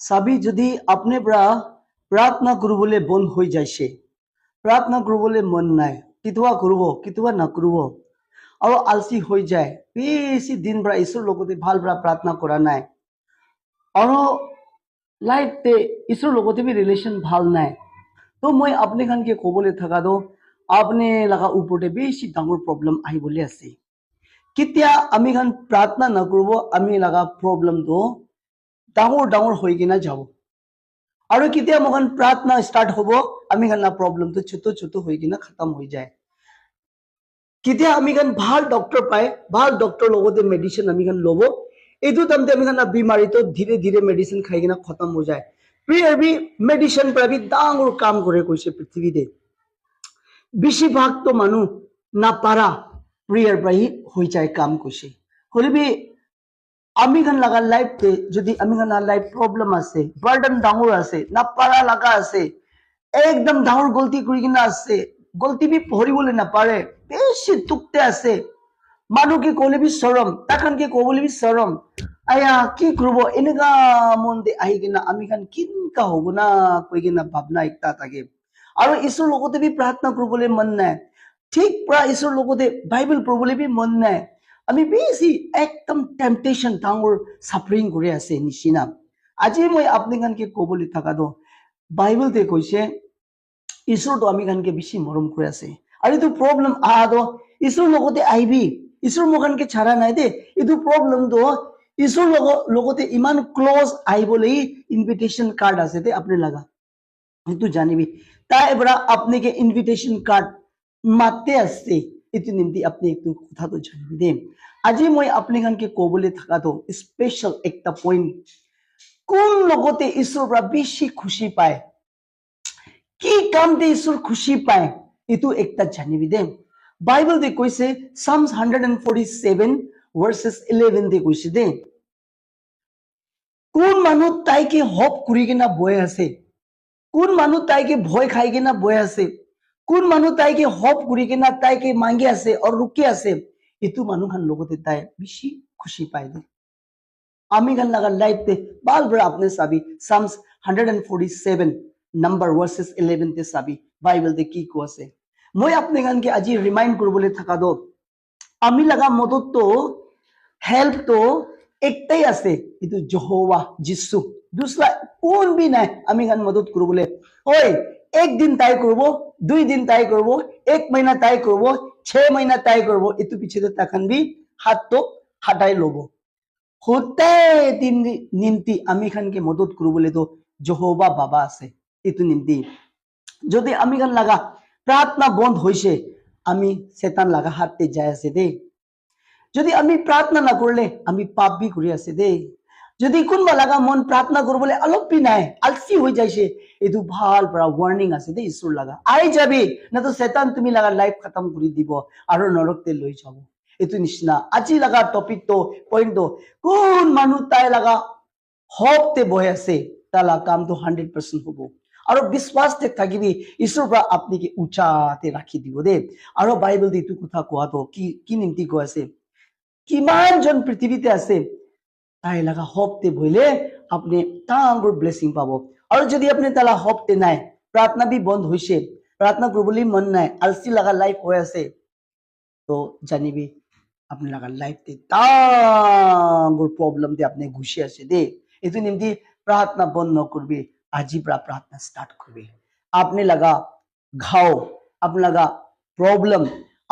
চাবি যদি আপনি প্ৰাৰ্থনা কৰিবলৈ বন্ধ হৈ যাইছে, প্ৰাৰ্থনা কৰিবলৈ মন নাই, কেতিয়াবা কৰিব কেতিয়াবা নকৰিব আৰু আলসি হৈ যায়, বেছি দিন ঈশ্বৰৰ লগতে ভাল প্ৰাৰ্থনা কৰা নাই আৰু লাইফতে ঈশ্বৰৰ লগতে ৰিলেশ্যন ভাল নাই, তো মই আপুনি খানকে ক'বলৈ থাকাটো আপুনি লগা ওপৰতে বেছি ডাঙৰ প্ৰব্লেম আহিবলৈ আছে। কেতিয়া আমি খান প্ৰাৰ্থনা নকৰিব আমি লগা প্ৰব্লেমটো ডাঙৰ হৈ কিনা যাব আৰু কেতিয়া মহান প্ৰাৰ্থনা ষ্টাৰ্ট হ'ব আমি খান প্ৰব্লেমটো ছোট হৈ কিনা খতম হৈ যায়। কেতিয়া আমি খান ভাল ডক্টৰ পাই, ভাল ডক্টৰ লগতে মেডিচিন আমি খান ল'ব, এইটো টাইমতে আমি খান বিমাৰীটো ধীৰে ধীৰে মেডিচিন খাই কিনা খতম হৈ যায়। প্ৰিয়াৰ বি মেডিচিন পৰা বি ডাঙৰ কাম কৰে কৈছে পৃথিৱীতে। বেছিভাগটো মানুহ নাপাৰা প্ৰিয়াৰ পৰা হৈ যায় কাম কৈছে। হলিবি আমি খান লগা লাইফতে যদি আমি খান লাইফ প্ৰব্লেম আছে, বাৰ্ডেন ডাঙৰ আছে, নাপাৰা লগা আছে, একদম ডাঙৰ গলতি কৰি কিনা আছে, গলতি বি ভৰিবলৈ নাপাৰে, বেছি টুকতে আছে, মানুহকে ক'লে বি চৰম, তাখানকে ক'বলৈ বি চৰম, আয়া কি কৰিব এনেকা মনতে আহি কিনা আমি খান কিনকা হ'ব না কৈ কিনা ভাৱনা একটা থাকে আৰু ঈশ্বৰৰ লগতে বি প্ৰাৰ্থনা কৰিবলৈ মন নাই, ঠিক পৰা ঈশ্বৰৰ লগতে বাইবেল পঢ়িবলৈ বি মন নাই, আমি বেছি একদম টেম্পটেশ্যন ডাঙৰ চাফাৰিং কৰি আছে নিচিনা। আজি মই আপুনি খানকে ক'বলৈ থাকাটো বাইবেলতে কৈছে ঈশ্বৰটো আমি খানকে বেছি মৰম কৰি আছে আৰু এইটো প্ৰব্লেম আহাটো ঈশ্বৰৰ লগতে আহিবি, ঈশ্বৰ মোক খানকে ছাৰা নাই দে, এইটো প্ৰব্লেমটো ঈশ্বৰৰ লগতে ইমান ক্লজ আহিবলৈ ইনভিটেশ্যন কাৰ্ড আছে দে আপুনি লগা, সেইটো জানিবি তাই পৰা আপনাকে ইনভিটেশ্যন কাৰ্ড মাতে আছে, এইটো নিমতি আপনি একটু কথাটো জানিবি দে। আজি মই আপুনি খানকে ক'বলৈ থাকাটো স্পেচিয়েল একটা পইণ্ট, কোন লগতে ঈশ্বৰৰ পৰা বেছি খুশি পায়, কি কামতে ঈশ্বৰ খুশি পায় এইটো একটা জানিবি দে। বাইবেলতে কৈছে Psalms 147 verses 11 তে কৈছে দে, কোন মানুহ তাইকে হপ কৰি কিনা বৈ আছে, কোন মানুহ তাইকে ভয় খাই কিনা বৈ আছে, কোন মানুহ তাইকে হপ কৰি কিনা তাইকে মাংগি আছে আৰু ৰুকি আছে, এইটো মানুহ খান লগতে তাই বেছি খুশি পায় দে। আমি খান লগা লাইফতে ভাল বৰা আপনি চাবি Psalms 147 number verses 11 তে চাবি বাইবেলতে কি কোৱা আছে। মই আপনি খানকে আজি ৰিমাইণ্ড কৰিবলৈ থাকাটো আমি লগা মদতটো হেল্পটো একটাই আছে, এইটো যহোৱা যিশু, দুসৰা কোন বি নাই আমি খান মদত কৰিবলৈ। ঐ এক দিন তাই করব, 2 দিন তাই করব, 1 মহিনা তাই করব, 6 মহিনা তাই করব, এটু পিছতে তাখান বি হাতটো হাঁটাই লব। সদায় দিন নিমতি আমি খানকে মদত কৰিবলৈ তো যহোবা বাবা আছে, এইটো নিমতি যদি আমি খান লাগা প্ৰাৰ্থনা বন্ধ হৈছে আমি শয়তান লাগা হাতে যাই আছে দেই, যদি আমি প্ৰাৰ্থনা নকৰিলে আমি পাপ বি কৰি আছে দেই, যদি কোনবা লাগা মন প্ৰাৰ্থনা কৰিবলৈ অলপ বি নাই আলসি হৈ যাইছে, এইটো ভাল পৰা ওয়াৰ্নিং আছে দেই ঈশ্বৰ লাগা, আই যাবি না তো শয়তান তুমি লাগা লাইফ খতম কৰি দিব আৰু নৰকতে লৈ যাব। এইটো নিচিনা আজি লাগা টপিকটো পইণ্টটো কোন মানুহ তাই লাগা হপতে বৈ আছে তালা কামটো 100% হ'ব আৰু বিশ্বাসতে থাকিবি ঈশ্বৰ পৰা আপনিকে উচাতে ৰাখি দিব দেই। আৰু বাইবেল এইটো কথা কোৱাটো কি নিমতি কৈ আছে, কিমান জন পৃথিৱীতে আছে তাই লাগা হপতে বইলে আপনি ডাঙৰ ব্লেসিং পাব। আৰু যদি আপনি তালা হপতে নাই, প্ৰাৰ্থনা বি বন্ধ হৈছে, প্ৰাৰ্থনা কৰিবলৈ মন নাই, আলসি লাগা লাইফ হৈ আছে, তো জানিবি আপনি লাগা লাইফতে ডাঙৰ প্ৰবলেম দিয়ে আপনি ঘুষি আছে দে। এইটো নিমতি প্ৰাৰ্থনা বন্ধ নকৰবি, আজি পৰা প্রার্থনা স্টার্ট করবি। আপনি লাগা ঘাও, আপনি লাগা প্রবলেম,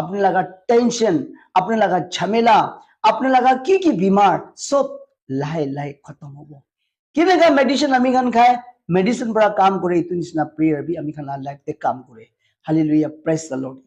আপনি লাগা টেনশন, আপনি লাগা ঝামেলা, আপনি লাগা কি बीमार सब লাহে লাহে খতম হব। কেনেকা মেডিসিন আমি খান খায়, মেডিসিন পৰা কাম কৰে, এইটো নিচিনা প্ৰেয়াৰ বি আমি খান লাইফতে কাম কৰে। Hallelujah, praise the lord.